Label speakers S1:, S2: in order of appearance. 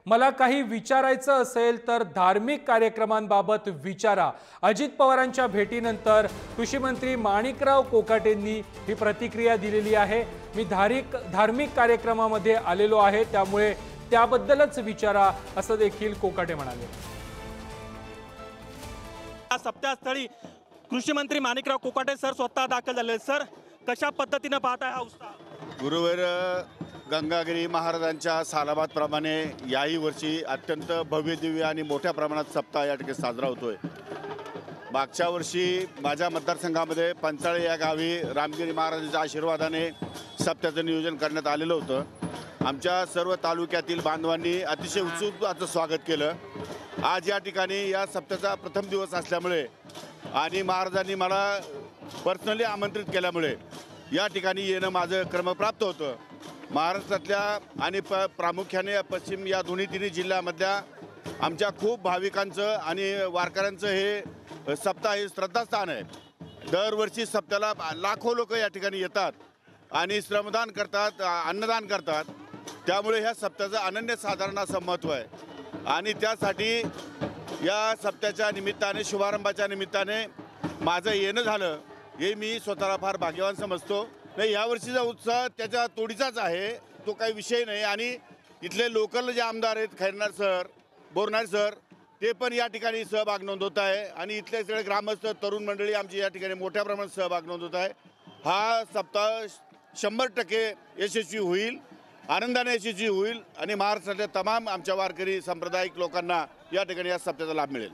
S1: मला काही विचारायचं असेल तर धार्मिक कार्यक्रमांबाबत विचारा। अजित पवारांच्या भेटीनंतर कृषी मंत्री माणिकराव कोकाटेंनी ही प्रतिक्रिया दिलेली आहे। मी धार्मिक कार्यक्रमामध्ये आलेलो आहे, त्यामुळे त्याबद्दलच विचारा असं देखील कोकाटे म्हणाले।
S2: सप्ताहस्थळी कृषी मंत्री माणिकराव कोकाटे सर स्वतः दाखल झाले। सर, कशा पद्धतीने पाहताय हा उत्साह?
S3: गुरुवार गंगागिरी महाराजांच्या सालाबादप्रमाणे याही वर्षी अत्यंत भव्य दिव्य आणि मोठ्या प्रमाणात सप्ताह या ठिकाणी साजरा होतोय। मागच्या वर्षी माझ्या मतदारसंघामध्ये पंचाळे या गावी रामगिरी महाराजांच्या आशीर्वादाने सप्त्याचं नियोजन करण्यात आलेलं होतं। आमच्या सर्व तालुक्यातील बांधवांनी अतिशय उत्सुकतेचं स्वागत केलं। आज या ठिकाणी या सप्त्याचा प्रथम दिवस असल्यामुळे आणि महाराजांनी मला पर्सनली आमंत्रित केल्यामुळे या ठिकाणी येणं माझं क्रमप्राप्त होतं। महाराष्ट्रातल्या आणि प्रामुख्याने पश्चिम या तिन्ही जिल्ह्यामधल्या आमच्या खूप भाविकांचं आणि वारकऱ्यांचं हे सप्ताह हे श्रद्धास्थान आहे। दरवर्षी सप्त्याला लाखो लोक या ठिकाणी येतात आणि श्रमदान करतात, अन्नदान करतात। त्यामुळे ह्या सप्त्याचं अनन्यसाधारण असं महत्त्व आहे आणि त्यासाठी या सप्त्याच्या निमित्ताने, शुभारंभाच्या निमित्ताने माझं येणं झालं हे मी स्वतःला फार भाग्यवान समजतो। नाही, यावर्षीचा उत्साह त्याच्या तोडीचाच आहे, तो काही विषय नाही। आणि इथले लोकल जे आमदार आहेत, खैरनार सर, बोरनार सर, ते पण या ठिकाणी सहभाग नोंदवत आहे आणि इथले सगळे ग्रामस्थ, तरुण मंडळी आमची या ठिकाणी मोठ्या प्रमाणात सहभाग नोंदवत आहे। हा सप्ताह 100% यशस्वी होईल, आनंदाने यशस्वी होईल आणि महाराष्ट्रातल्या तमाम आमच्या वारकरी सांप्रदायिक लोकांना या ठिकाणी या सप्त्याचा लाभ मिळेल।